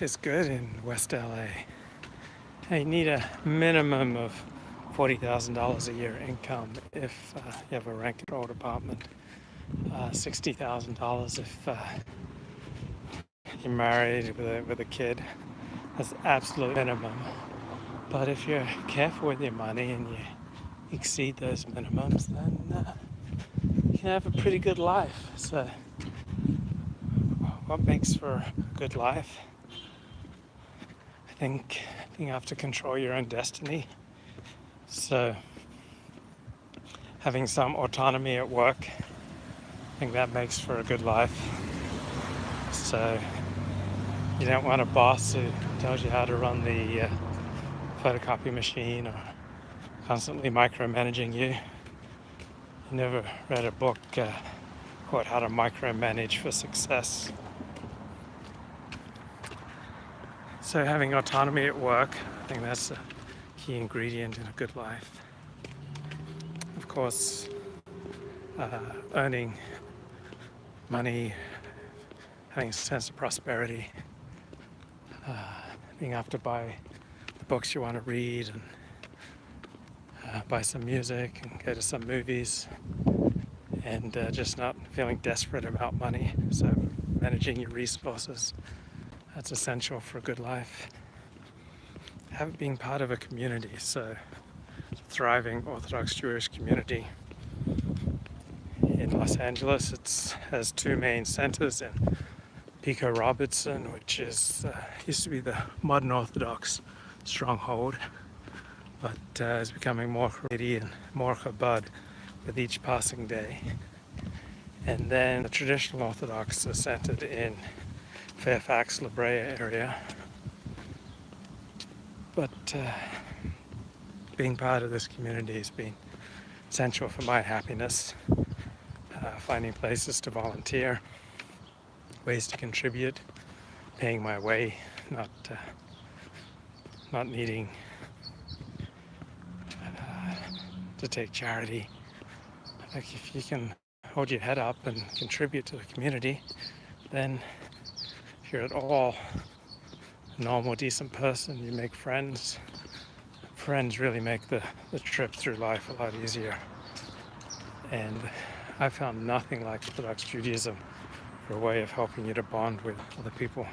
is good in West LA. You need a minimum of $40,000 a year income if you have a rent-controlled apartment. $60,000 if you're married with a kid. That's the absolute minimum. But if you're careful with your money and you exceed those minimums, then you can have a pretty good life. So what makes for a good life? I think being able to control your own destiny. So having some autonomy at work, I think that makes for a good life. So you don't want a boss who tells you how to run the photocopy machine or constantly micromanaging you. You never read a book called How to Micromanage for Success. So having autonomy at work, I think that's a key ingredient in a good life. Of course, earning money, having a sense of prosperity, being able to buy the books you want to read and buy some music and go to some movies, and just not feeling desperate about money. So managing your resources, that's essential for a good life. Being part of a community, so thriving Orthodox Jewish community. In Los Angeles, it has two main centers in Pico Robertson, which used to be the modern Orthodox stronghold, but is becoming more Haredi and more Chabad with each passing day. And then the traditional Orthodox are centered in Fairfax, La Brea area. But being part of this community has been essential for my happiness. Finding places to volunteer, ways to contribute, paying my way, not needing to take charity. Like if you can hold your head up and contribute to the community, then if you're at all a normal, decent person, you make friends. Friends really make the trip through life a lot easier. And I found nothing like Orthodox Judaism for a way of helping you to bond with other people.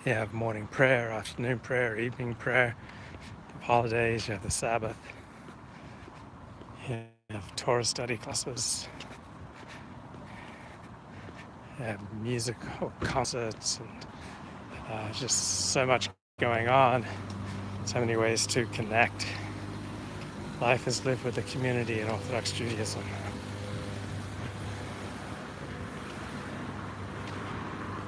You have morning prayer, afternoon prayer, evening prayer, holidays, you have the Sabbath, you have Torah study classes, you have musical concerts, and just so much going on, so many ways to connect. Life is lived with the community in Orthodox Judaism.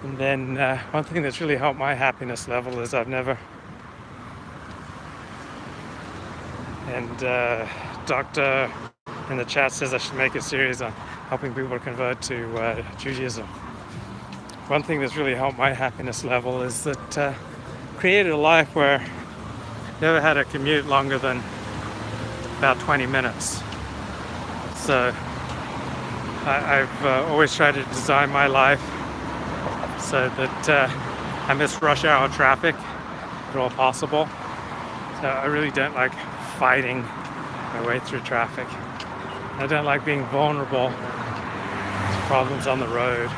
And then one thing that's really helped my happiness level is and Doctor in the chat says I should make a series on helping people convert to Judaism. One thing that's really helped my happiness level is that created a life where I never had a commute longer than about 20 minutes. So I've always tried to design my life so that I miss rush hour traffic if at all possible. So I really don't like fighting my way through traffic. I don't like being vulnerable to problems on the road.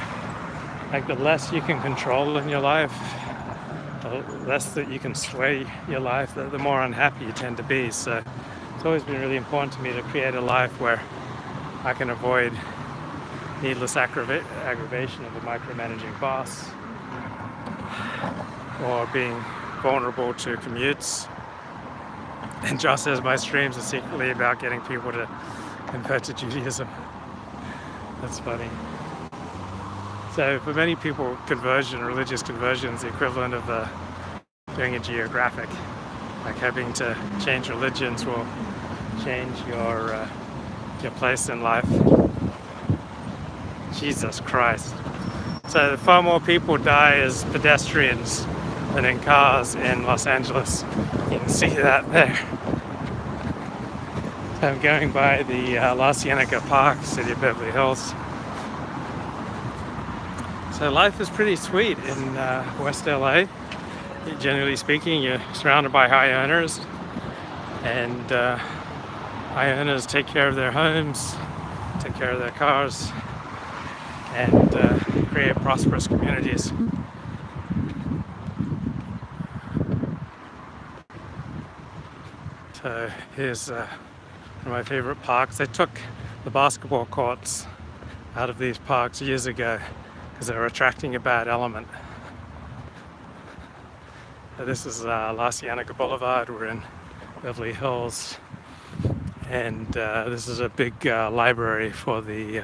Like the less you can control in your life, the less that you can sway your life, the more unhappy you tend to be. So it's always been really important to me to create a life where I can avoid needless aggravation of a micromanaging boss, or being vulnerable to commutes. And Josh says my streams are secretly about getting people to convert to Judaism. That's funny. So for many people, religious conversion is the equivalent of doing a geographic. Like having to change religions will change your place in life. Jesus Christ. So far more people die as pedestrians than in cars in Los Angeles. You can see that there. So I'm going by the La Cienega Park, City of Beverly Hills. So life is pretty sweet in West LA. Generally speaking, you're surrounded by high earners, and high earners take care of their homes, take care of their cars, and create prosperous communities. So here's one of my favorite parks. They took the basketball courts out of these parks years ago because they were attracting a bad element. So this is La Cienega Boulevard. We're in Beverly Hills, and this is a big library for the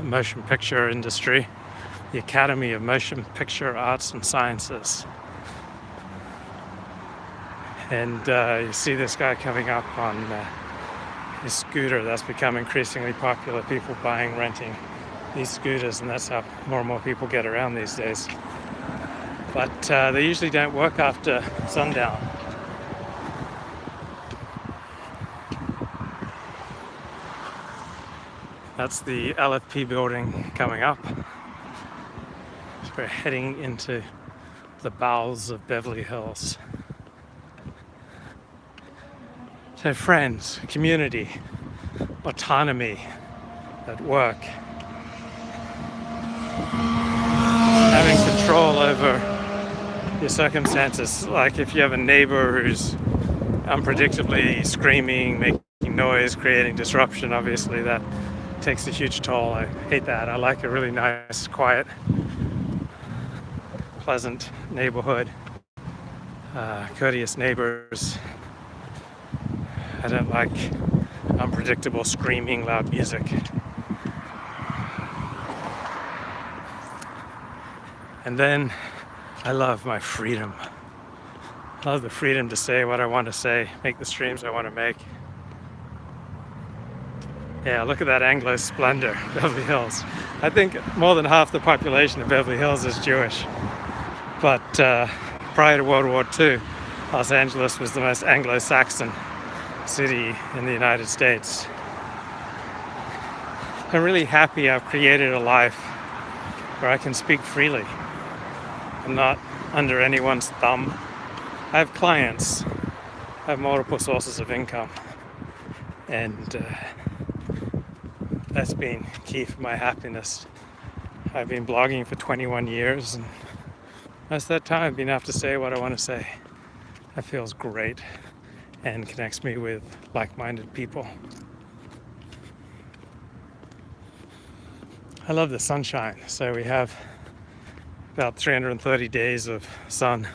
motion picture industry, the Academy of Motion Picture Arts and Sciences. And you see this guy coming up on his scooter. That's become increasingly popular, people buying, renting these scooters, and that's how more and more people get around these days. But they usually don't work after sundown. That's the LFP building coming up. So we're heading into the bowels of Beverly Hills. So friends, community, autonomy at work, having control over your circumstances. Like if you have a neighbor who's unpredictably screaming, making noise, creating disruption, obviously that takes a huge toll. I hate that. I like a really nice, quiet, pleasant neighborhood, courteous neighbors. I don't like unpredictable screaming, loud music. And then I love my freedom. I love the freedom to say what I want to say, make the streams I want to make. Yeah, look at that Anglo splendor, Beverly Hills. I think more than half the population of Beverly Hills is Jewish. But prior to World War II, Los Angeles was the most Anglo-Saxon city in the United States. I'm really happy I've created a life where I can speak freely. I'm not under anyone's thumb. I have clients. I have multiple sources of income. And that's been key for my happiness. I've been blogging for 21 years, and most of that time I've been able to say what I want to say. That feels great and connects me with like-minded people. I love the sunshine. So we have about 330 days of sun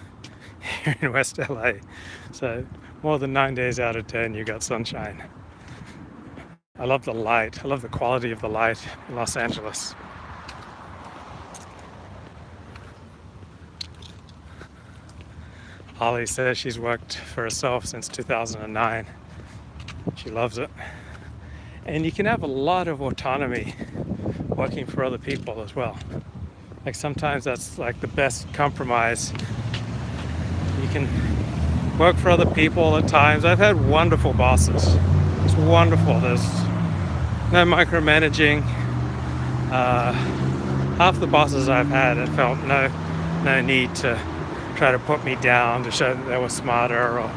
here in West LA. So more than 9 days out of 10 you got sunshine. I love the light. I love the quality of the light in Los Angeles. Holly says she's worked for herself since 2009. She loves it. And you can have a lot of autonomy working for other people as well. Like sometimes that's like the best compromise. You can work for other people at times. I've had wonderful bosses. It's wonderful. There's no micromanaging. Half the bosses I've had, I felt no need to try to put me down to show that they were smarter. Or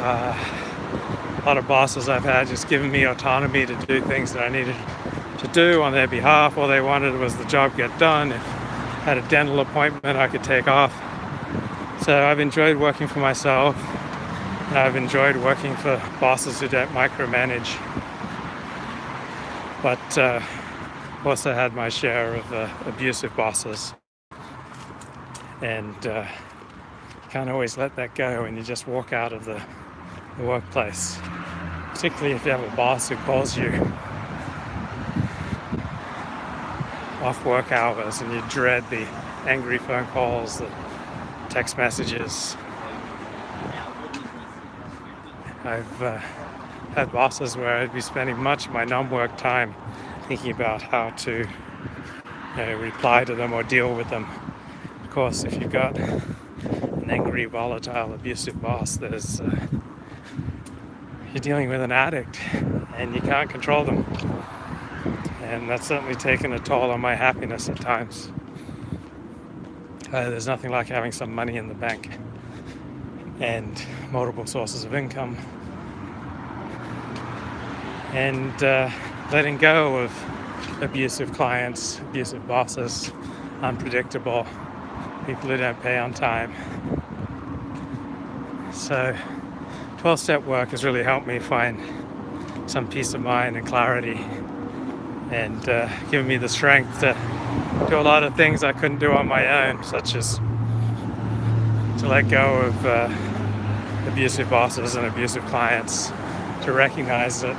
a lot of bosses I've had just giving me autonomy to do things that I needed to do on their behalf. All they wanted was the job get done. If I had a dental appointment, I could take off. So I've enjoyed working for myself, and I've enjoyed working for bosses who don't micromanage. But also had my share of abusive bosses. And can't always let that go when you just walk out of the workplace. Particularly if you have a boss who calls you off work hours and you dread the angry phone calls, the text messages. I've had bosses where I'd be spending much of my non-work time thinking about how to reply to them or deal with them. Of course, if you've got an angry, volatile, abusive boss, you're dealing with an addict and you can't control them. and that's certainly taken a toll on my happiness at times. There's nothing like having some money in the bank and multiple sources of income, and letting go of abusive clients, abusive bosses, unpredictable people who don't pay on time. So 12-step work has really helped me find some peace of mind and clarity, and given me the strength to do a lot of things I couldn't do on my own, such as to let go of abusive bosses and abusive clients, to recognize it,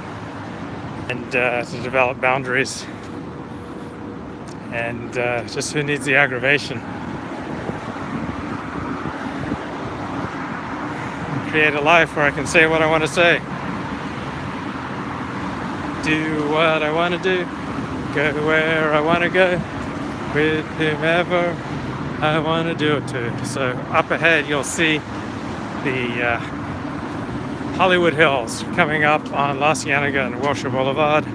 and to develop boundaries, and just who needs the aggravation? And create a life where I can say what I want to say, do what I want to do, go where I want to go, with whomever I want to do it to. So up ahead you'll see the Hollywood Hills coming up on La Cienega and Wilshire Boulevard.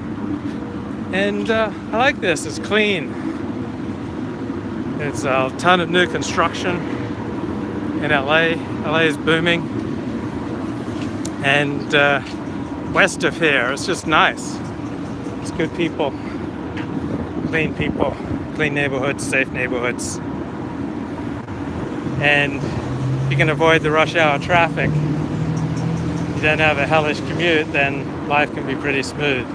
And I like this, it's clean. It's a ton of new construction in LA. LA is booming. And west of here, it's just nice. It's good people, clean neighborhoods, safe neighborhoods. And you can avoid the rush hour traffic. If you don't have a hellish commute, then life can be pretty smooth.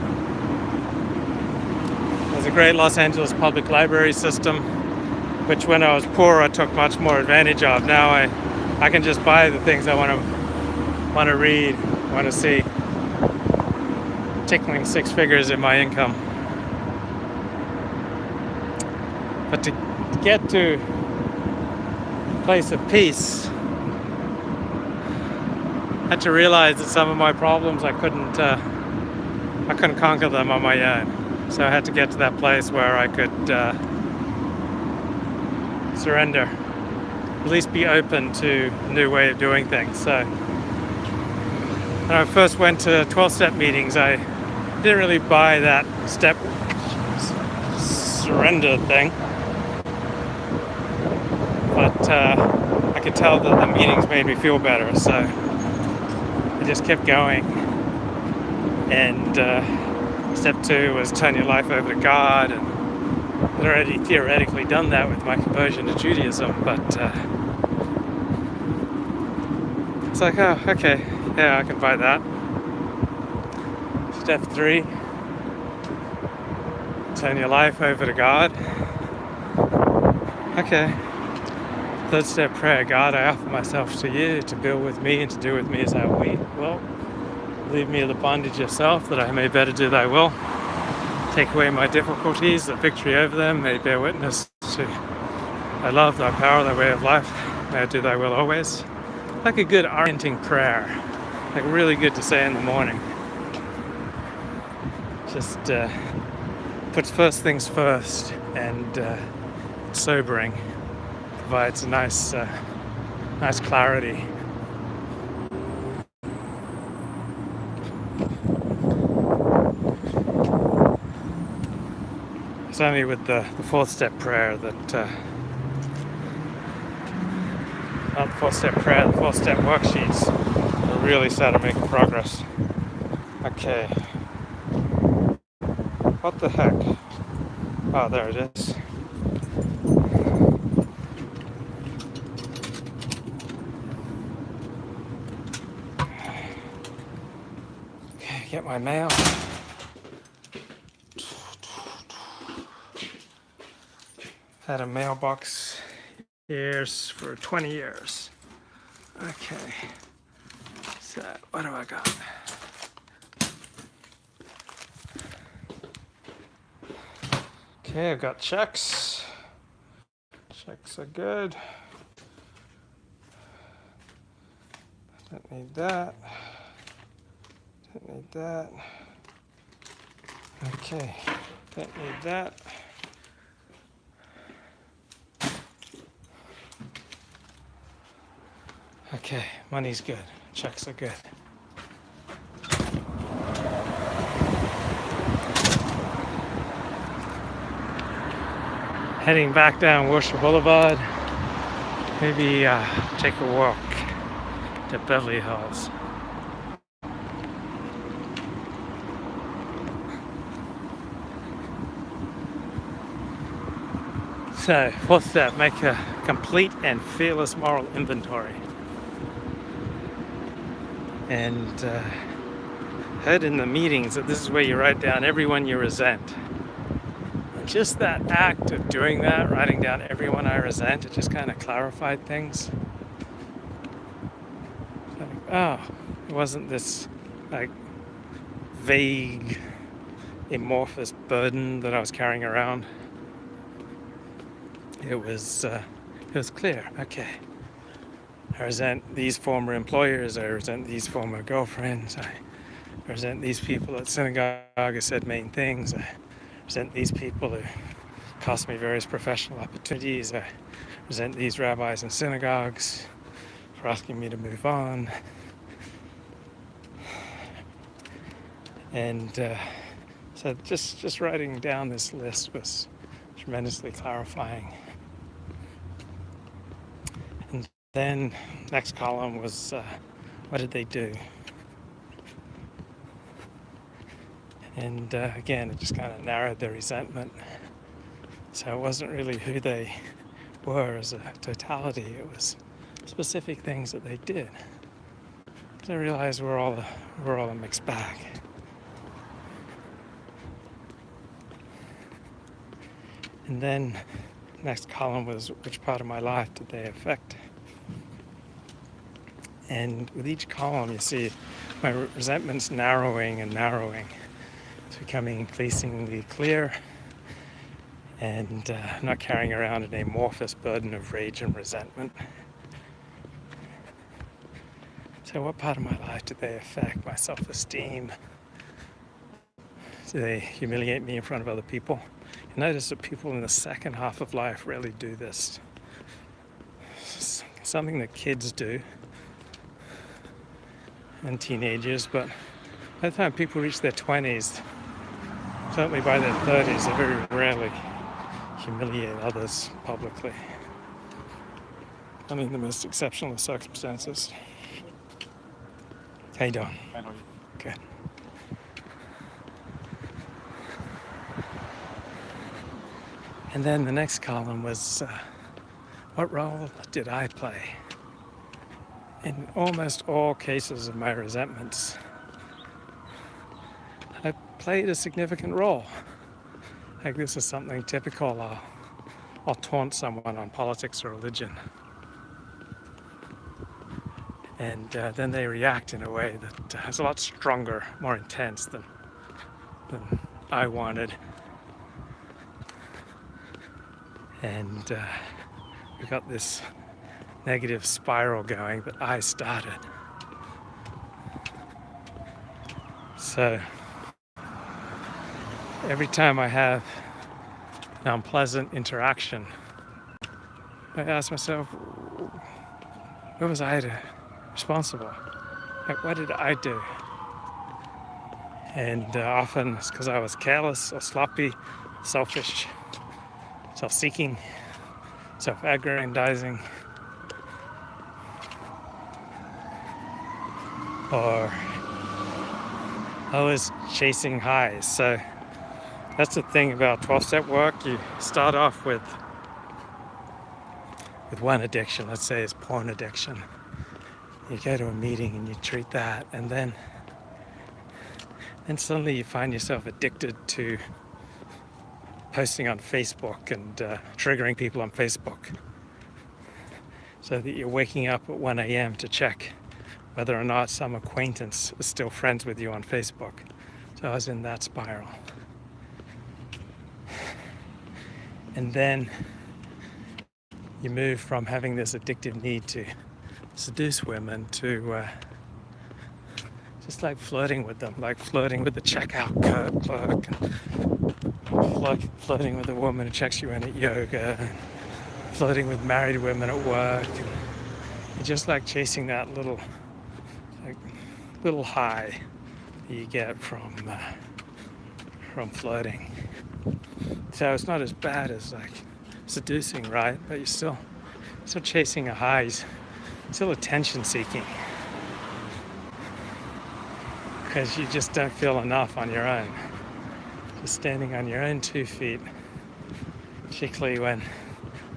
There's a great Los Angeles public library system, which when I was poor I took much more advantage of. Now I can just buy the things I want to read, want to see, tickling 6 figures in my income. But to get to a place of peace, I had to realize that some of my problems I couldn't conquer them on my own. So I had to get to that place where I could surrender, at least be open to a new way of doing things. So when I first went to 12-step meetings, I didn't really buy that step surrender thing, but I could tell that the meetings made me feel better, so I just kept going. And step 2 was turn your life over to God, and I'd already theoretically done that with my conversion to Judaism, but it's like, oh, okay, yeah, I can buy that. Step 3, turn your life over to God. Okay. 3rd step prayer, God, I offer myself to you to build with me and to do with me as I will. Leave me in the bondage of self, that I may better do thy will. Take away my difficulties, the victory over them may bear witness to thy love, thy power, thy way of life. May I do thy will always. Like a good orienting prayer, like really good to say in the morning. Just puts first things first, and sobering, provides a nice clarity. It's only with the 4th step prayer that, not the 4th step prayer, the 4th step worksheets, that really started making progress. Okay. What the heck? Oh, there it is. Okay, get my mail. Had a mailbox here for 20 years. Okay, so what do I got? Okay, I've got checks. Checks are good. Don't need that. Don't need that. Okay, don't need that. Okay, money's good. Checks are good. heading back down Worcester Boulevard. Maybe take a walk to Beverly Hills. So, fourth step, make a complete and fearless moral inventory. And heard in the meetings that this is where you write down everyone you resent. And just that act of doing that, writing down everyone I resent, it just kind of clarified things. Like, oh, it wasn't this like vague, amorphous burden that I was carrying around. It was clear. Okay, I resent these former employers. I resent these former girlfriends. I resent these people at synagogue who said mean things. I resent these people who cost me various professional opportunities. I resent these rabbis in synagogues for asking me to move on. And so just writing down this list was tremendously clarifying. And then next column was what did they do? And again, it just kind of narrowed the resentment. So it wasn't really who they were as a totality, it was specific things that they did. So I realized we're all a mixed bag. And then next column was which part of my life did they affect? And with each column you see my resentment's narrowing and narrowing. It's becoming increasingly clear and not carrying around an amorphous burden of rage and resentment. So what part of my life did they affect? My self-esteem? Do they humiliate me in front of other people? You notice that people in the second half of life rarely do this. It's something that kids do and teenagers, but by the time people reach their 20s, certainly by their 30s, they very rarely humiliate others publicly. I mean, the most exceptional of circumstances. How you doing? Fine, how are you? Good. And then the next column was, what role did I play? In almost all cases of my resentments, I played a significant role. Like this is something typical. I'll taunt someone on politics or religion. And then they react in a way that is a lot stronger, more intense than I wanted. And we got this negative spiral going that I started. So every time I have an unpleasant interaction, I ask myself, where was I responsible? Like, what did I do? And often it's because I was careless or sloppy, selfish, self-seeking, self-aggrandizing, or I was chasing highs. So that's the thing about 12-step work. You start off with one addiction, let's say it's porn addiction. You go to a meeting and you treat that, and then suddenly you find yourself addicted to posting on Facebook and triggering people on Facebook, so that you're waking up at 1 a.m. to check whether or not some acquaintance is still friends with you on Facebook. So I was in that spiral. And then you move from having this addictive need to seduce women to just like flirting with them, like flirting with the checkout clerk, and like flirting with a woman who checks you in at yoga, and flirting with married women at work. And you're just like chasing that little high that you get from flirting. So it's not as bad as like seducing, right? But you're still chasing a high. You're still attention seeking because you just don't feel enough on your own. Just standing on your own 2 feet, particularly when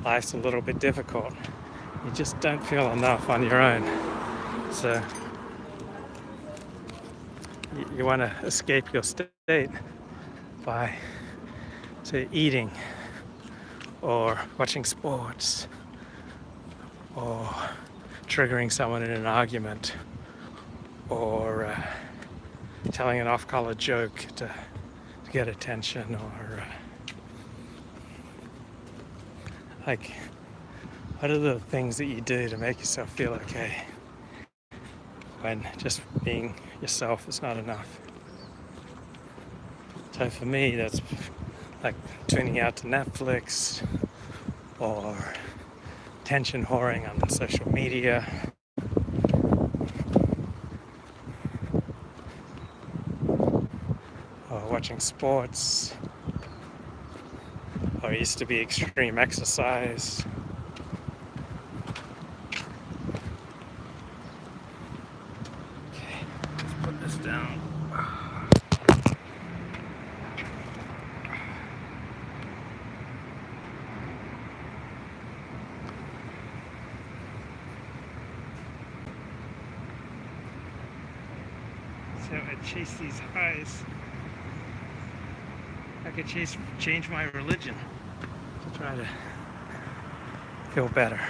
life's a little bit difficult. You just don't feel enough on your own. So you want to escape your state by, say, eating or watching sports or triggering someone in an argument or telling an off-color joke to get attention, or like, what are the things that you do to make yourself feel okay when just being yourself is not enough? So for me, that's like tuning out to Netflix or attention whoring on social media. Or watching sports, or it used to be extreme exercise. Okay, let's put this down. So I chase these highs. I could change my religion to try to feel better.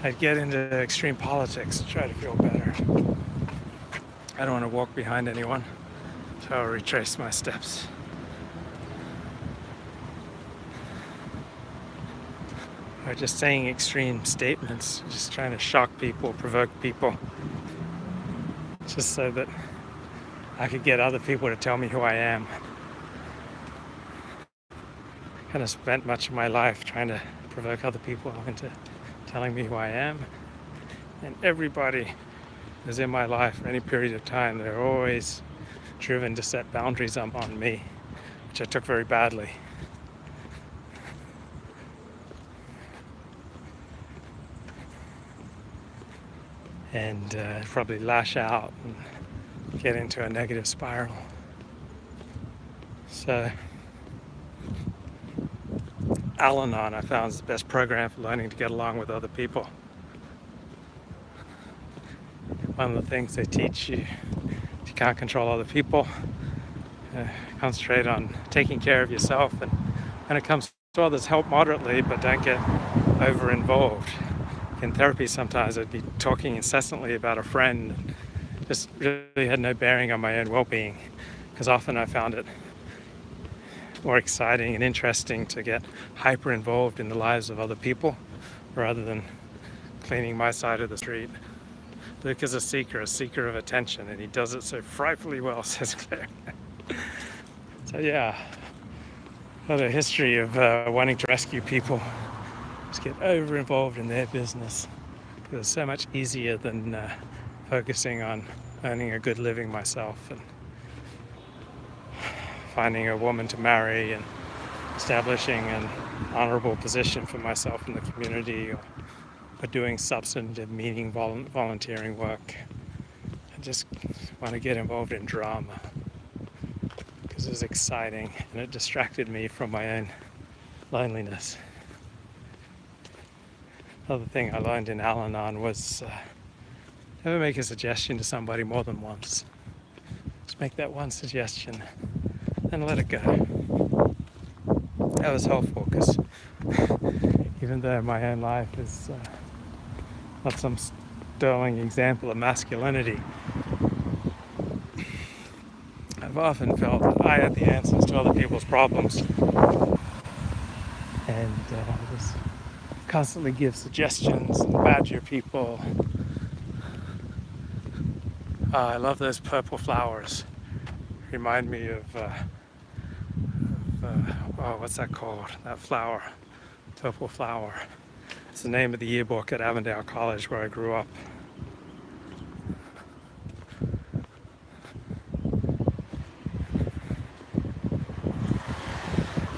I'd get into extreme politics to try to feel better. I don't want to walk behind anyone, so I'll retrace my steps. Or just saying extreme statements, just trying to shock people, provoke people, just so that I could get other people to tell me who I am. Kind of spent much of my life trying to provoke other people into telling me who I am. And everybody who's in my life for any period of time, they're always driven to set boundaries up on me, which I took very badly. And probably lash out and get into a negative spiral. So Al-Anon I found is the best program for learning to get along with other people. One of the things they teach you, if you can't control other people, concentrate on taking care of yourself, and when it comes to others, help moderately, but don't get over involved. In therapy sometimes I'd be talking incessantly about a friend, just really had no bearing on my own well-being, because often I found it more exciting and interesting to get hyper involved in the lives of other people rather than cleaning my side of the street. Luke is a seeker of attention, and he does it so frightfully well, says Claire. So yeah, got a history of wanting to rescue people, just get over involved in their business, because it's so much easier than focusing on earning a good living myself and finding a woman to marry and establishing an honorable position for myself in the community, or doing substantive, meaning volunteering work. I just want to get involved in drama because it's exciting and it distracted me from my own loneliness. Another thing I learned in Al-Anon was never make a suggestion to somebody more than once. Just make that one suggestion and let it go. That was helpful because even though my own life is not some sterling example of masculinity, I've often felt that I had the answers to other people's problems, and just constantly give suggestions and badger people. I love those purple flowers. Remind me of what's that called? That flower, purple flower. It's the name of the yearbook at Avondale College where I grew up.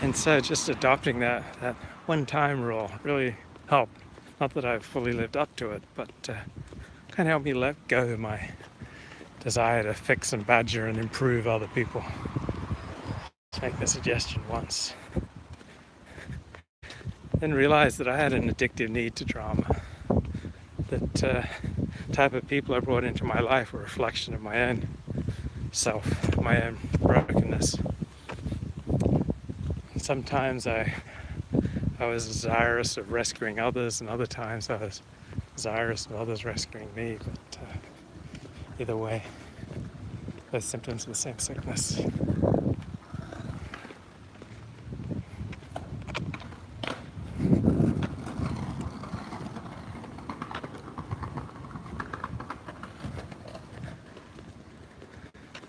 And so just adopting that one-time rule really helped. Not that I've fully lived up to it, but kind of helped me let go of my desire to fix and badger and improve other people. Just make the suggestion once. Then realized that I had an addictive need to drama. That type of people I brought into my life were a reflection of my own self, my own brokenness. Sometimes I was desirous of rescuing others, and other times I was desirous of others rescuing me. But either way, those symptoms of the same sickness.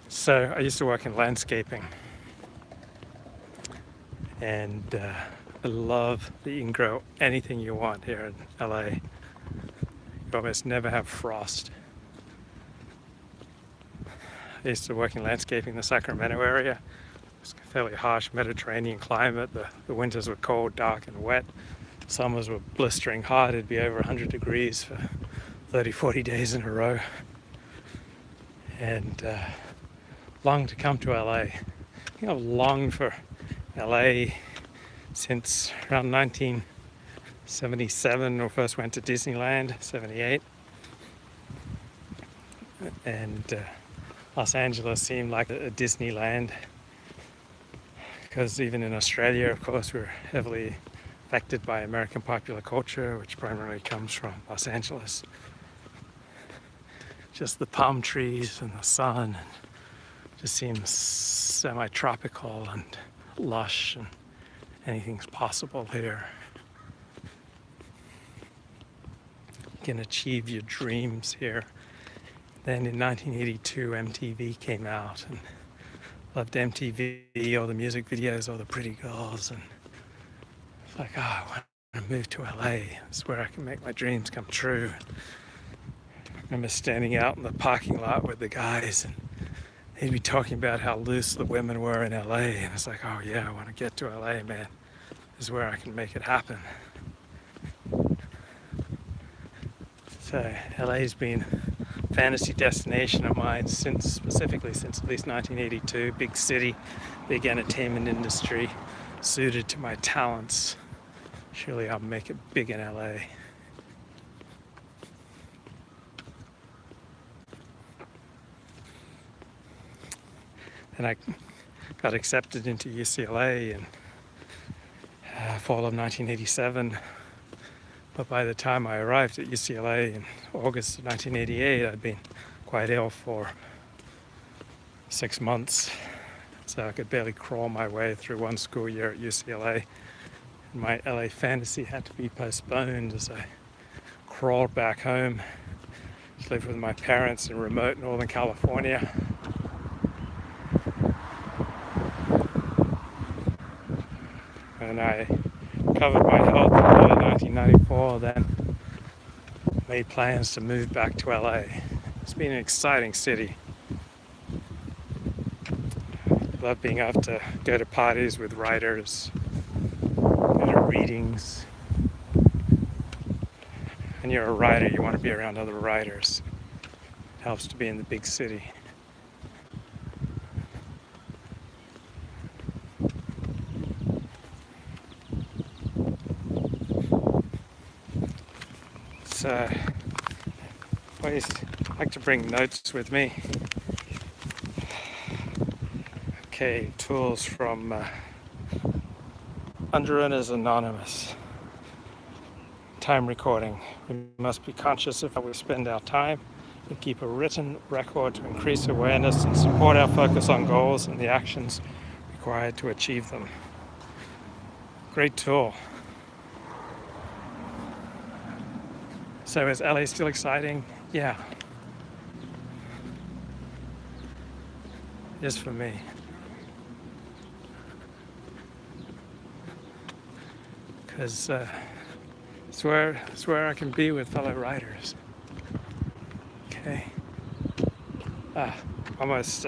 So I used to work in landscaping, and I love that you can grow anything you want here in LA. You almost never have frost. I used to work in landscaping in the Sacramento area. It's a fairly harsh Mediterranean climate. The winters were cold, dark, and wet. Summers were blistering hot. It'd be over 100 degrees for 30, 40 days in a row. And longed to come to LA. I think I've longed for LA since around 1977, or first went to Disneyland, 78. And Los Angeles seemed like a Disneyland, because even in Australia, of course, we're heavily affected by American popular culture, which primarily comes from Los Angeles. Just the palm trees and the sun, and just seems semi-tropical and lush, and anything's possible here. You can achieve your dreams here. Then in 1982, MTV came out, and loved MTV, all the music videos, all the pretty girls, and it's like, oh, I want to move to LA. It's where I can make my dreams come true. I remember standing out in the parking lot with the guys, and they'd be talking about how loose the women were in LA, and it's like, oh yeah, I want to get to LA, man. This is where I can make it happen. So LA's been a fantasy destination of mine specifically since at least 1982. Big city, big entertainment industry, suited to my talents. Surely I'll make it big in LA. And I got accepted into UCLA in fall of 1987. But by the time I arrived at UCLA in August of 1988, I'd been quite ill for 6 months. So I could barely crawl my way through one school year at UCLA. And my LA fantasy had to be postponed as I crawled back home to live with my parents in remote Northern California. And I recovered my health in early 1994, then made plans to move back to LA. It's been an exciting city. Love being able to go to parties with writers, go to readings. When you're a writer, you want to be around other writers. It helps to be in the big city. So I always like to bring notes with me. Okay, tools from Underowners Anonymous. Time recording. We must be conscious of how we spend our time. We keep a written record to increase awareness and support our focus on goals and the actions required to achieve them. Great tool. So is LA still exciting? Yeah. It is for me. Because it's where I can be with fellow writers. Okay. Almost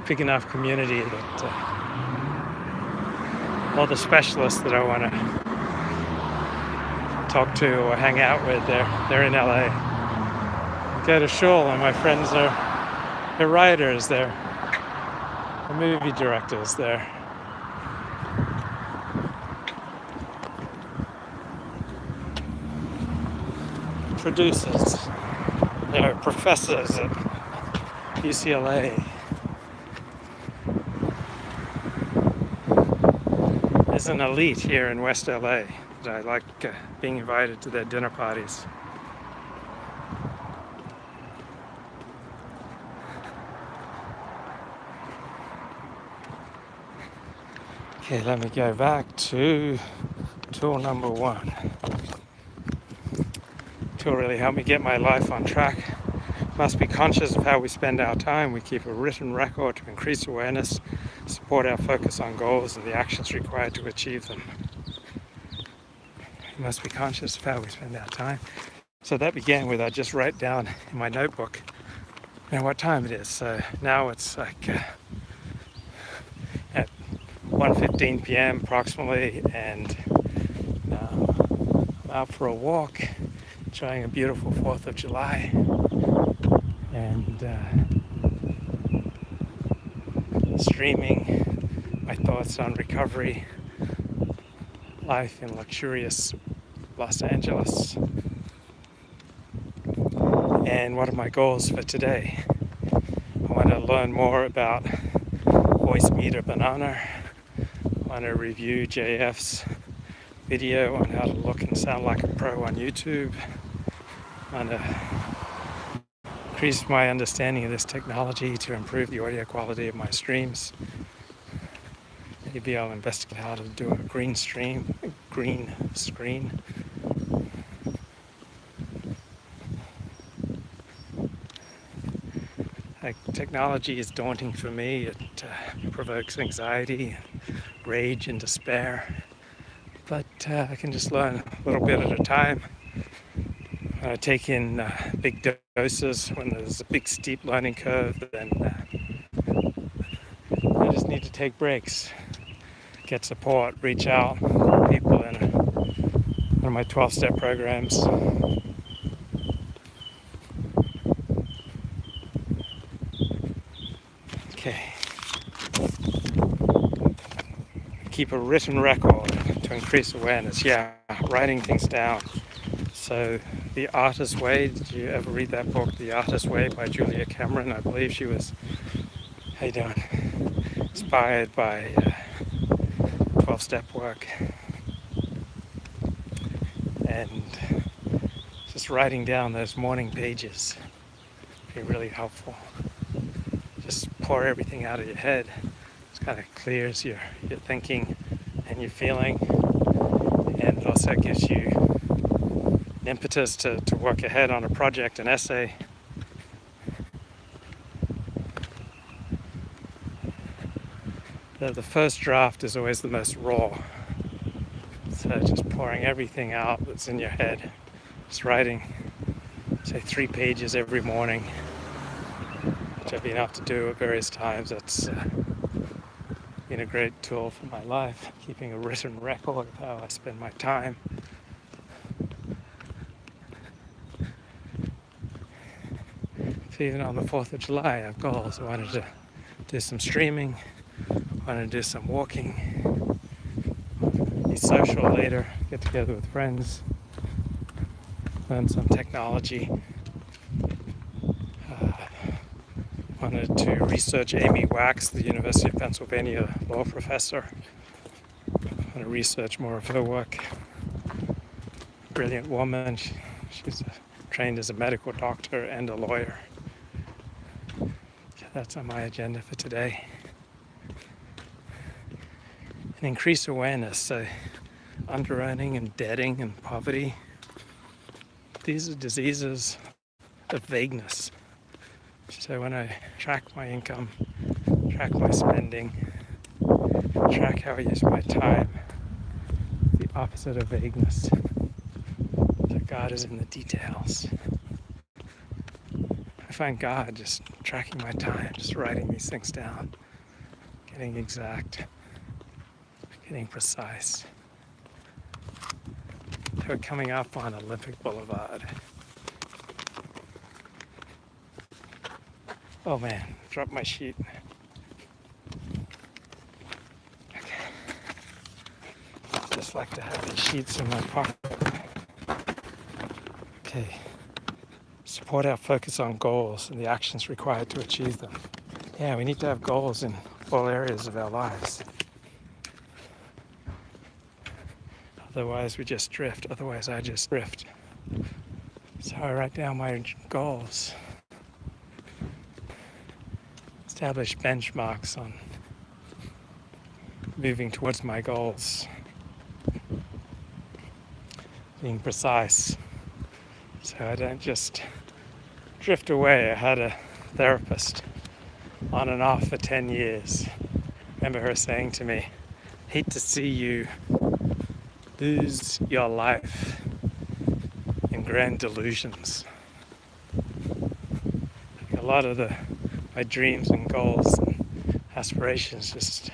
big enough community that all the specialists that I want to talk to or hang out with, they're in LA. Go to shul, and my friends they're writers, they're movie directors, they're producers, professors at UCLA. There's an elite here in West LA that I like being invited to their dinner parties. Okay, let me go back to tool number 1. Tool really helped me get my life on track. Must be conscious of how we spend our time. We keep a written record to increase awareness, support our focus on goals and the actions required to achieve them. We must be conscious of how we spend our time. So that began with I just write down in my notebook what time it is. So now it's like at 1:15 p.m. approximately, and I'm out for a walk, enjoying a beautiful 4th of July, and streaming my thoughts on recovery, life in luxurious Los Angeles. And what are my goals for today? I want to learn more about Voice Meter Banana. I want to review JF's video on how to look and sound like a pro on YouTube. I want to increase my understanding of this technology to improve the audio quality of my streams. Maybe I'll investigate how to do a green screen. Technology is daunting for me. It provokes anxiety, rage, and despair. But I can just learn a little bit at a time. I take in big doses when there's a big steep learning curve, then I just need to take breaks, get support, reach out to people in one of my 12-step programs. Okay. Keep a written record to increase awareness. Yeah, writing things down. So The Artist's Way, did you ever read that book, The Artist's Way by Julia Cameron? I believe she was, inspired by 12-step work. And just writing down those morning pages be really helpful. Just pour everything out of your head. It kind of clears your thinking and your feeling, and it also gives you an impetus to work ahead on a project, an essay. The first draft is always the most raw. So just pouring everything out that's in your head. Just writing, say, 3 pages every morning, which I've been able to do at various times. That's been a great tool for my life, keeping a written record of how I spend my time. So even on the 4th of July, I have goals. I wanted to do some streaming, I wanted to do some walking, be social later, get together with friends, learn some technology. Wanted to research Amy Wax, the University of Pennsylvania law professor. I want to research more of her work. Brilliant woman. She's trained as a medical doctor and a lawyer. So that's on my agenda for today. And increase awareness. So under-earning and debting and poverty. These are diseases of vagueness. So when I track my income, track my spending, track how I use my time, the opposite of vagueness. So God is in the details. I find God just tracking my time, just writing these things down, getting exact. getting precise. We're coming up on Olympic Boulevard. Oh man, dropped my sheet. Okay. Just like to have these sheets in my pocket. Okay. Support our focus on goals and the actions required to achieve them. Yeah, we need to have goals in all areas of our lives. Otherwise, we just drift. Otherwise, I just drift. So I write down my goals. Establish benchmarks on moving towards my goals. Being precise. So I don't just drift away. I had a therapist on and off for 10 years. I remember her saying to me, hate to see you lose your life in grand delusions. A lot of my dreams and goals and aspirations just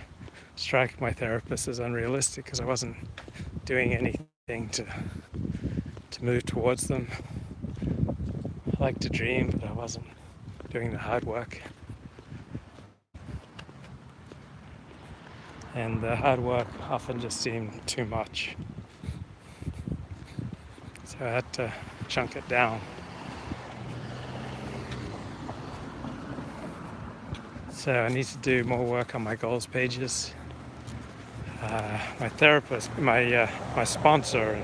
strike my therapist as unrealistic because I wasn't doing anything to move towards them. I like to dream, but I wasn't doing the hard work. And the hard work often just seemed too much. So I had to chunk it down. So I need to do more work on my goals pages. My therapist, my sponsor,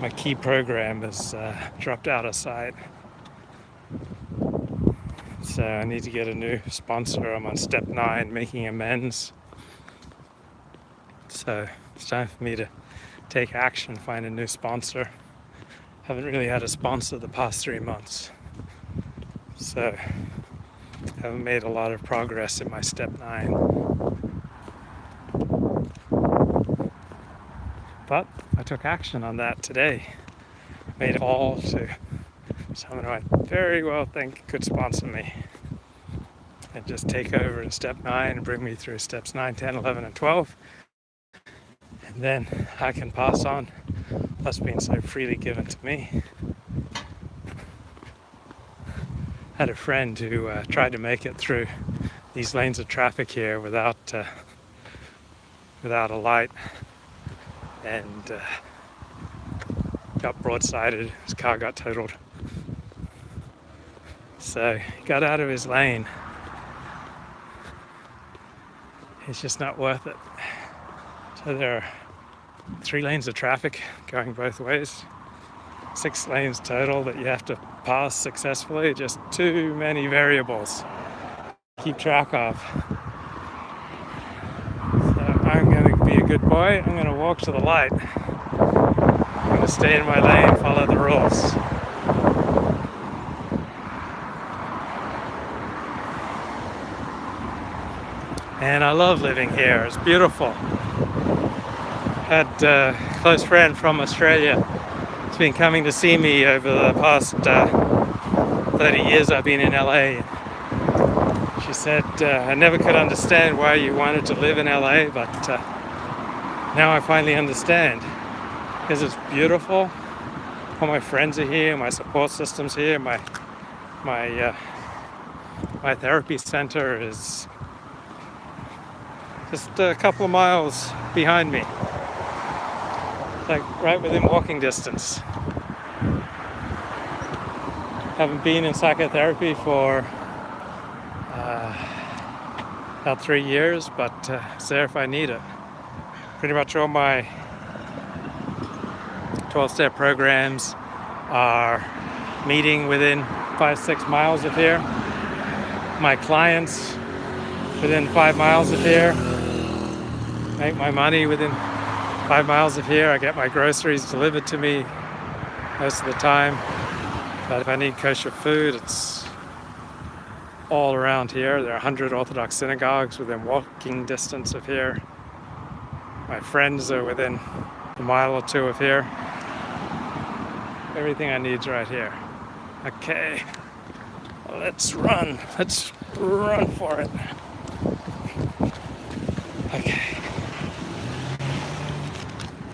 my key program has dropped out of sight. So I need to get a new sponsor. I'm on step 9, making amends. So it's time for me to take action, find a new sponsor. Haven't really had a sponsor the past 3 months. So I haven't made a lot of progress in my step 9. But I took action on that today. Made a call to someone who I very well think could sponsor me. And just take over in step 9 and bring me through steps 9, 10, 11, and 12. And then I can pass on what's been so freely given to me. I had a friend who tried to make it through these lanes of traffic here without a light, and got broadsided. His car got totaled. So he got out of his lane. It's just not worth it. So there are 3 lanes of traffic going both ways. 6 lanes total that you have to pass successfully. Just too many variables to keep track of. So I'm going to be a good boy. I'm going to walk to the light. I'm going to stay in my lane, follow the rules. And I love living here. It's beautiful. Had a close friend from Australia. He's been coming to see me over the past 30 years I've been in LA. She said, I never could understand why you wanted to live in LA, but now I finally understand. Because it's beautiful. All my friends are here, my support system's here, my therapy center is just a couple of miles behind me. Like right within walking distance. Haven't been in psychotherapy for about 3 years, but it's there if I need it. Pretty much all my 12-step programs are meeting within 5-6 miles of here. My clients within 5 miles of here. Make my money within 5 miles of here. I get my groceries delivered to me most of the time. But if I need kosher food, it's all around here. There are 100 Orthodox synagogues within walking distance of here. My friends are within a mile or 2 of here. Everything I need is right here. Okay, let's run. Let's run for it. Okay.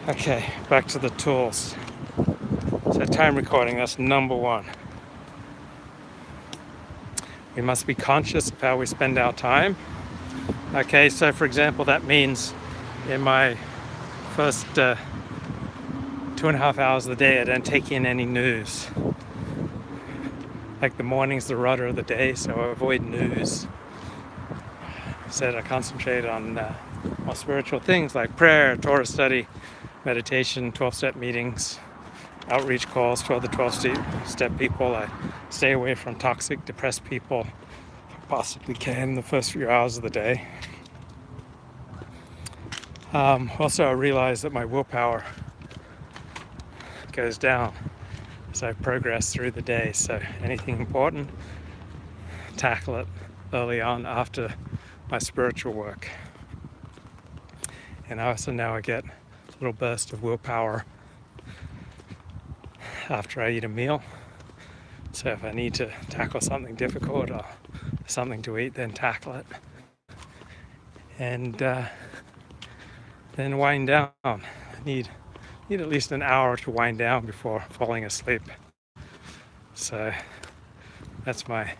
Okay, back to the tools. So time recording, that's number one. We must be conscious of how we spend our time. Okay, so for example, that means in my first 2.5 hours of the day, I don't take in any news. Like the morning's the rudder of the day, so I avoid news. Instead, I concentrate on more spiritual things like prayer, Torah study, meditation, 12-step meetings, outreach calls to other 12-step people. I stay away from toxic, depressed people if I possibly can the first few hours of the day. Also, I realize that my willpower goes down as I progress through the day. So anything important, tackle it early on after my spiritual work. And I also now I get a little burst of willpower after I eat a meal. So if I need to tackle something difficult or something to eat, then tackle it. And then wind down. I need at least an hour to wind down before falling asleep. So that's my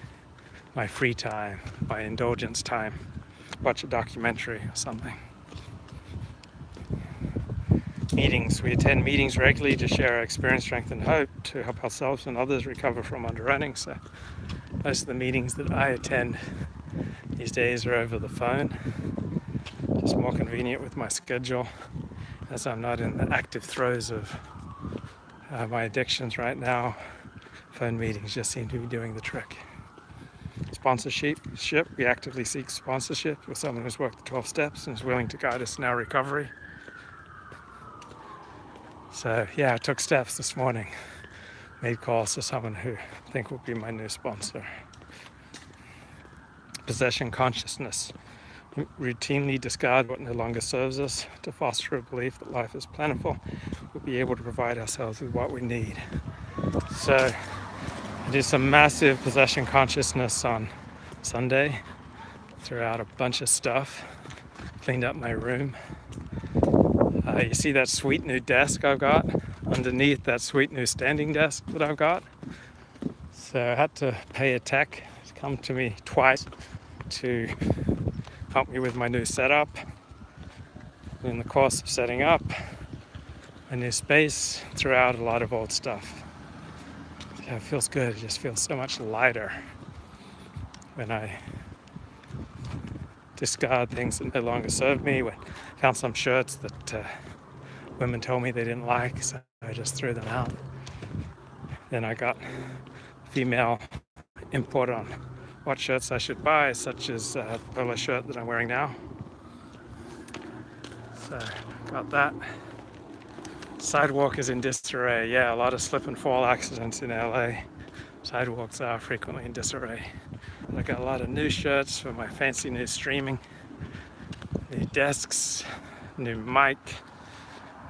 free time, my indulgence time. Watch a documentary or something. Meetings. We attend meetings regularly to share our experience, strength, and hope to help ourselves and others recover from underrunning. So most of the meetings that I attend these days are over the phone. Just more convenient with my schedule, as I'm not in the active throes of my addictions right now. Phone meetings just seem to be doing the trick. Sponsorship. We actively seek sponsorship with someone who's worked the 12 steps and is willing to guide us in our recovery. So yeah, I took steps this morning. Made calls to someone who I think will be my new sponsor. Possession consciousness. Routinely discard what no longer serves us to foster a belief that life is plentiful. We'll be able to provide ourselves with what we need. So I did some massive possession consciousness on Sunday. Threw out a bunch of stuff. Cleaned up my room. You see that sweet new desk I've got underneath that sweet new standing desk that I've got. So I had to pay a tech to come to me twice to help me with my new setup. In the course of setting up a new space, threw out a lot of old stuff. Yeah, it feels good. It just feels so much lighter when I discard things that no longer serve me. I found some shirts that women told me they didn't like, so I just threw them out. Then I got female input on what shirts I should buy, such as the polo shirt that I'm wearing now. So got that. Sidewalk is in disarray. Yeah, a lot of slip and fall accidents in LA. Sidewalks are frequently in disarray. I got a lot of new shirts for my fancy new streaming, new desks, new mic.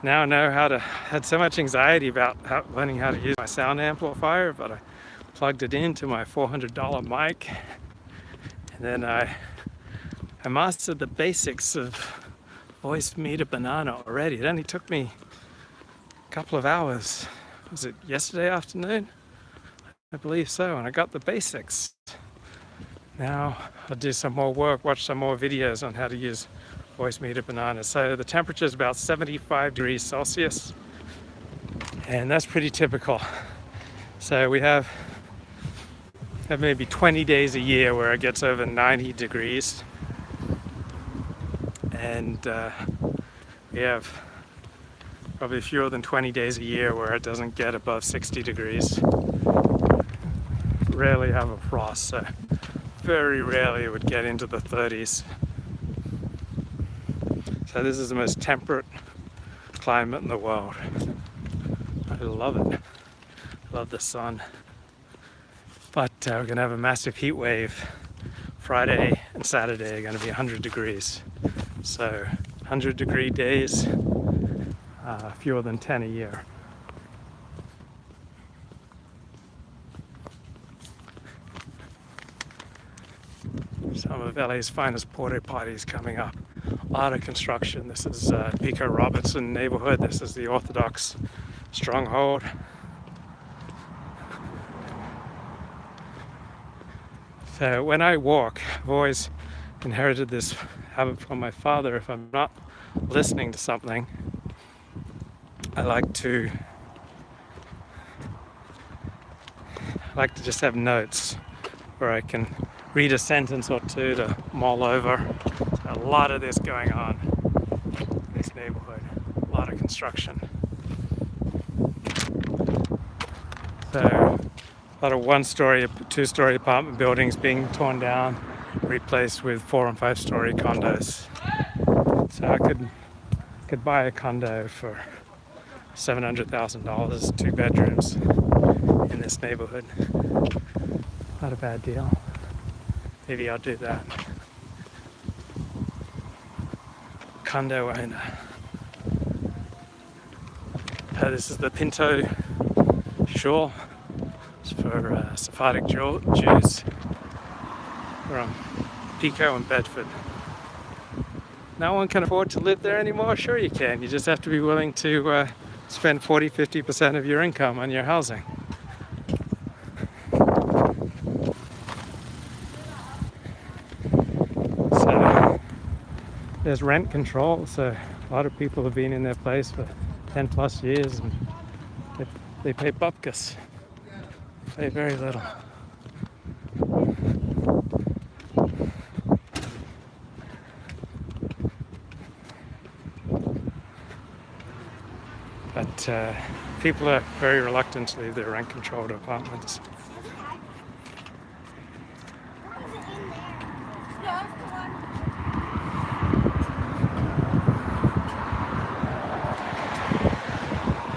Now I know had so much anxiety about learning how to use my sound amplifier, but I plugged it into my $400 mic, and then I mastered the basics of voice meter banana already. It only took me a couple of hours. Was it yesterday afternoon? I believe so, and I got the basics. Now I'll do some more work, watch some more videos on how to use voice meter banana. So the temperature is about 75 degrees Celsius, and that's pretty typical. So we have maybe 20 days a year where it gets over 90 degrees, and we have probably fewer than 20 days a year where it doesn't get above 60 degrees. Rarely have a frost, so very rarely it would get into the 30s. So this is the most temperate climate in the world. I love it. Love the sun. But we're going to have a massive heat wave. Friday and Saturday are going to be 100 degrees. So 100-degree days, fewer than 10 a year. Some of LA's finest porta potties coming up. A lot of construction. This is Pico Robertson neighborhood. This is the Orthodox stronghold. So when I walk, I've always inherited this habit from my father. If I'm not listening to something, I like to just have notes where I can read a sentence or two to mull over. So a lot of this going on in this neighborhood. A lot of construction. So a lot of one-story, two-story apartment buildings being torn down, replaced with 4- and 5-story condos. So I could buy a condo for $700,000, 2 bedrooms in this neighborhood. Not a bad deal. Maybe I'll do that. Condo owner. This is the Pinto Shore. It's for Sephardic Jews from Pico and Bedford. No one can afford to live there anymore? Sure you can. You just have to be willing to spend 40-50% of your income on your housing. So there's rent control, so a lot of people have been in their place for 10 plus years and they pay bupkis. Pay very little. But people are very reluctant to leave their rent-controlled apartments.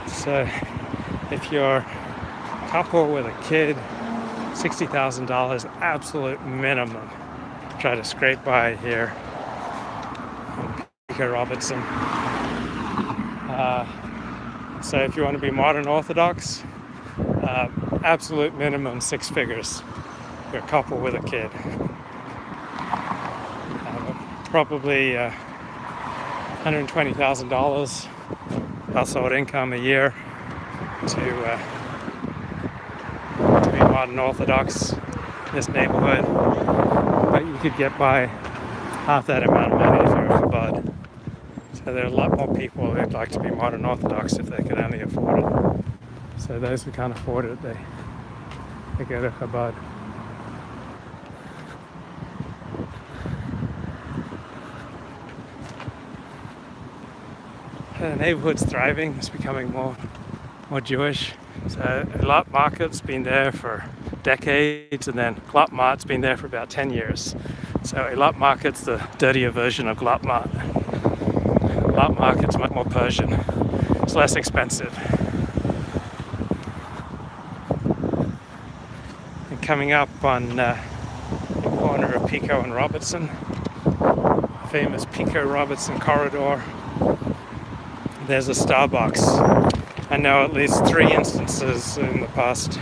So if you're a couple with a kid, $60,000 absolute minimum. Try to scrape by here in Pico Robertson. So if you want to be modern Orthodox, absolute minimum 6 figures. You're a couple with a kid. Probably $120,000 household income a year to be modern Orthodox in this neighborhood. But you could get by half that amount of money if you're a Chabad. So there are a lot more people who'd like to be modern Orthodox if they could only afford it. So those who can't afford it, they go to Chabad. The neighborhood's thriving. It's becoming more Jewish. So Eilat Market's been there for decades, and then Glatt Mart's been there for about 10 years. So Eilat Market's the dirtier version of Glatt Mart. Glatt Market's much more Persian. It's less expensive. And coming up on the corner of Pico and Robertson, famous Pico Robertson corridor, there's a Starbucks. I know at least 3 instances in the past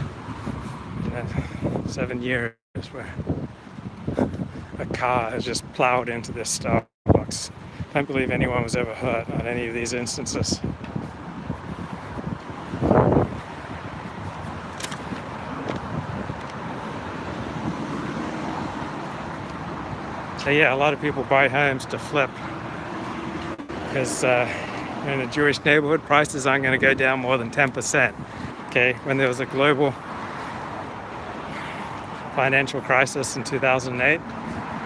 7 years where a car has just plowed into this Starbucks. I don't believe anyone was ever hurt on any of these instances. So yeah, a lot of people buy homes to flip because in a Jewish neighborhood, prices aren't going to go down more than 10%. Okay, when there was a global financial crisis in 2008,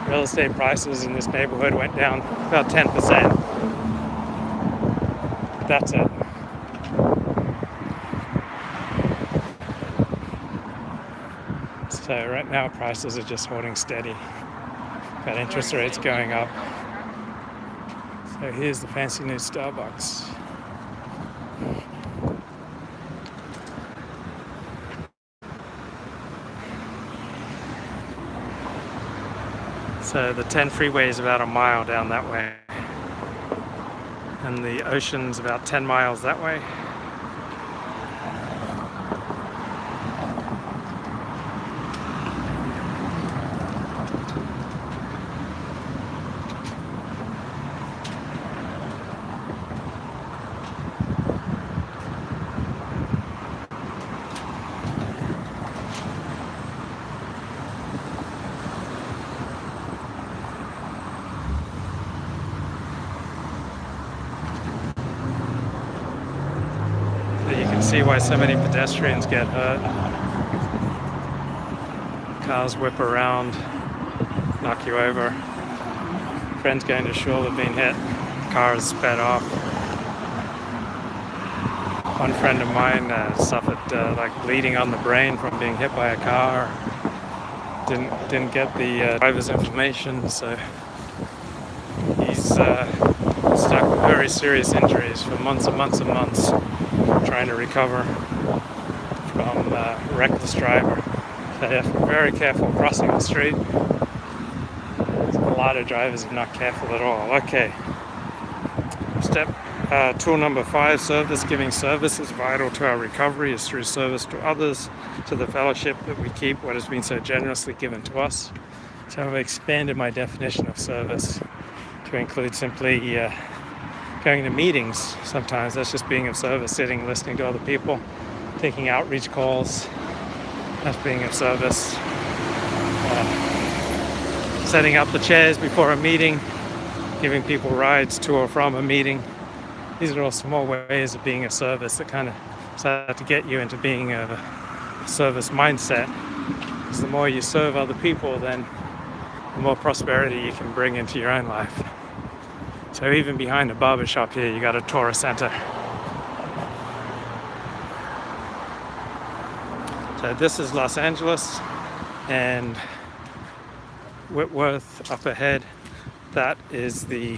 real estate prices in this neighborhood went down about 10%. That's it. So right now prices are just holding steady. Got interest rates going up. So here's the fancy new Starbucks. So the 10 freeway is about a mile down that way. And the ocean's about 10 miles that way. you can see why so many pedestrians get hurt. Cars whip around, knock you over. Friends going to shul have been hit. Cars sped off. One friend of mine suffered like bleeding on the brain from being hit by a car. Didn't get the driver's information, so he's stuck with very serious injuries for months and months and months, trying to recover from reckless driver. So you have to be very careful crossing the street. A lot of drivers are not careful at all. Okay. Tool number 5, service. Giving service is vital to our recovery, is through service to others, to the fellowship that we keep what has been so generously given to us. So I've expanded my definition of service to include simply going to meetings. Sometimes that's just being of service, sitting, listening to other people, taking outreach calls. That's being of service. Setting up the chairs before a meeting, giving people rides to or from a meeting. These are all small ways of being a service that kind of start to get you into being a service mindset. Because the more you serve other people, then the more prosperity you can bring into your own life. So even behind the barber shop here, you got a Torah center. So this is Los Angeles, and Whitworth up ahead. That is the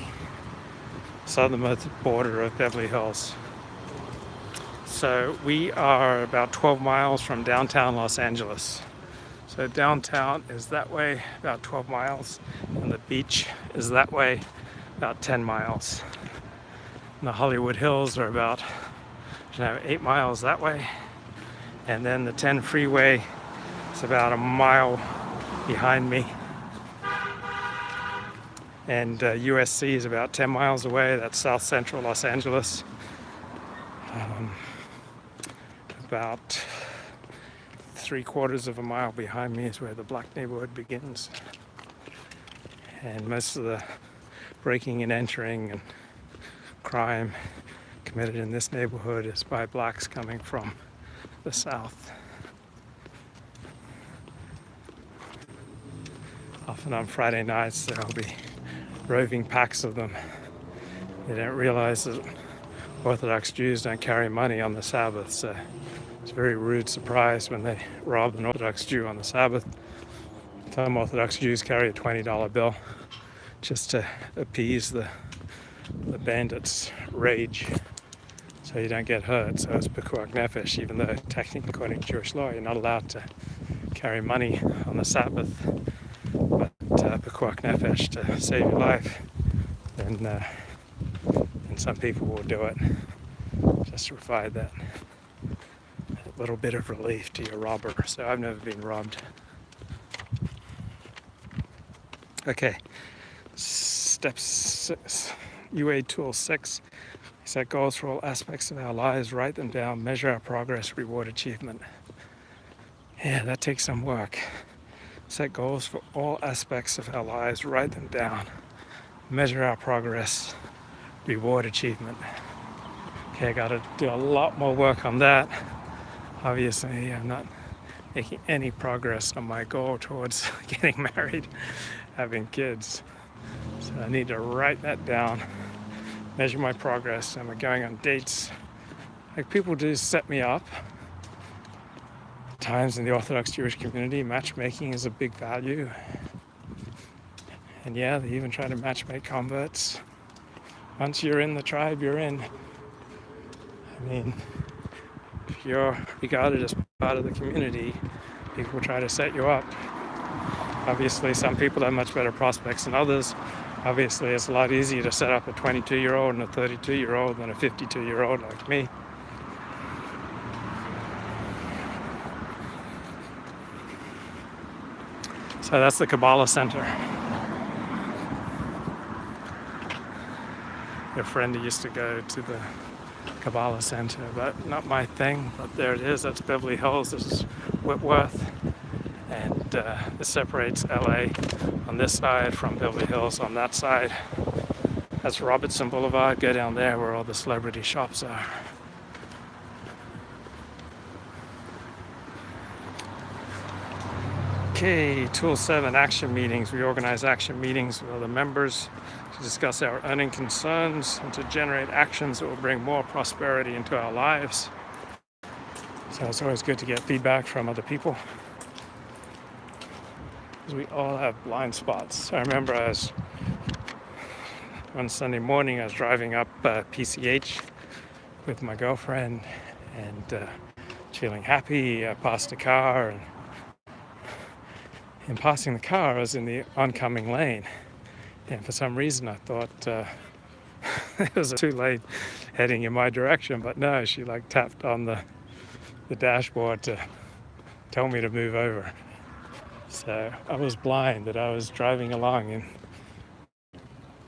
southernmost border of Beverly Hills. So we are about 12 miles from downtown Los Angeles. So downtown is that way, about 12 miles, and the beach is that way, about 10 miles. And the Hollywood Hills are about 8 miles that way. And then the 10 freeway is about a mile behind me. And USC is about 10 miles away. That's south central Los Angeles. About 3/4 of a mile behind me is where the black neighborhood begins. And most of the breaking and entering and crime committed in this neighborhood is by blacks coming from the south. Often on Friday nights there'll be roving packs of them. They don't realize that Orthodox Jews don't carry money on the Sabbath, so it's a very rude surprise when they rob an Orthodox Jew on the Sabbath. Some Orthodox Jews carry a $20 bill just to appease the bandits' rage, so you don't get hurt. So it's pikuach nefesh, even though technically according to Jewish law you're not allowed to carry money on the Sabbath. But pikuach nefesh, to save your life, then some people will do it just to provide that little bit of relief to your robber. So I've never been robbed. Okay, step 6, UA tool 6. Set goals for all aspects of our lives, write them down, measure our progress, reward achievement. Yeah, that takes some work. Set goals for all aspects of our lives, write them down, measure our progress, reward achievement. Okay, I gotta do a lot more work on that. Obviously, I'm not making any progress on my goal towards getting married, having kids. So I need to write that down, measure my progress. Am I going on dates? Like, people do set me up. Times in the Orthodox Jewish community, matchmaking is a big value. And yeah, they even try to matchmake converts. Once you're in the tribe, you're in. I mean, if you're regarded as part of the community, people try to set you up. Obviously, some people have much better prospects than others. Obviously, it's a lot easier to set up a 22-year-old and a 32-year-old than a 52-year-old like me. So that's the Kabbalah Center. A friend who used to go to the Kabbalah Center, but not my thing. But there it is. That's Beverly Hills. This is Whitworth, and this separates LA on this side from Beverly Hills on that side. That's Robertson Boulevard. Go down there where all the celebrity shops are. Okay, Tool 7, action meetings. We organize action meetings with other members to discuss our earning concerns and to generate actions that will bring more prosperity into our lives. So it's always good to get feedback from other people, because we all have blind spots. I remember one Sunday morning, I was driving up PCH with my girlfriend and feeling happy. I passed a car, and in passing the car, I was in the oncoming lane. And for some reason, I thought it was a 2-lane heading in my direction. But no, she tapped on the dashboard to tell me to move over. So I was blind that I was driving along in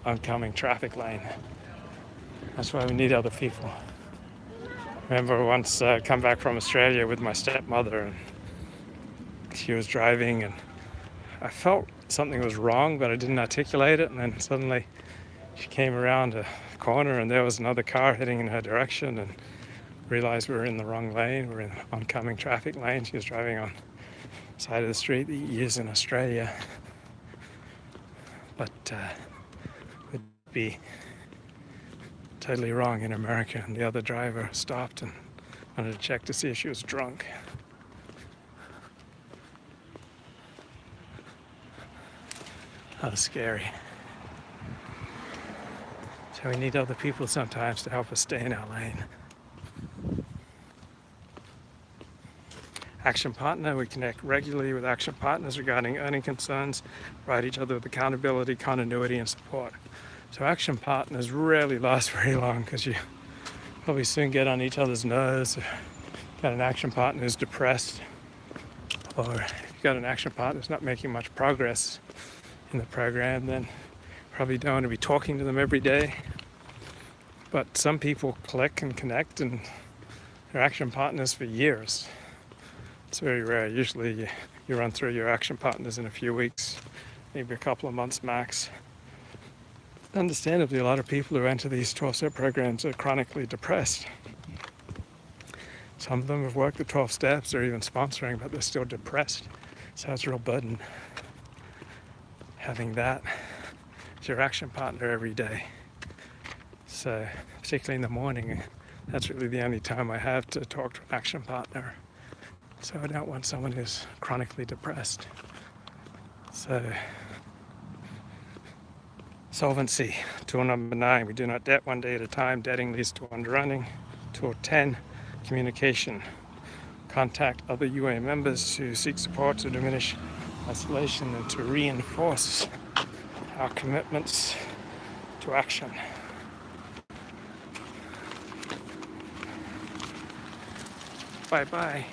oncoming traffic lane. That's why we need other people. I remember once come back from Australia with my stepmother, and she was driving, and I felt something was wrong, but I didn't articulate it. And then suddenly she came around a corner, and there was another car heading in her direction, and realized we were in the wrong lane. We're in the oncoming traffic lane. She was driving on the side of the street that you use in Australia, but would be totally wrong in America. And the other driver stopped and wanted to check to see if she was drunk. That was scary. So we need other people sometimes to help us stay in our lane. Action partner, we connect regularly with action partners regarding earning concerns, provide each other with accountability, continuity, and support. So action partners rarely last very long, because you probably soon get on each other's nerves. If you've got an action partner who's depressed, or if you've got an action partner who's not making much progress in the program, then probably don't want to be talking to them every day. But some people click and connect, and they're action partners for years. It's very rare. Usually you run through your action partners in a few weeks, maybe a couple of months max. Understandably, a lot of people who enter these 12-step programs are chronically depressed. Some of them have worked the 12 steps or even sponsoring, but they're still depressed. So it's a real burden having that as your action partner every day. So particularly in the morning, that's really the only time I have to talk to an action partner. So I don't want someone who's chronically depressed. So solvency, tool number 9, we do not debt one day at a time. Debting leads to underrunning. Tool 10, communication. Contact other UA members to seek support to diminish isolation and to reinforce our commitments to action. Bye-bye.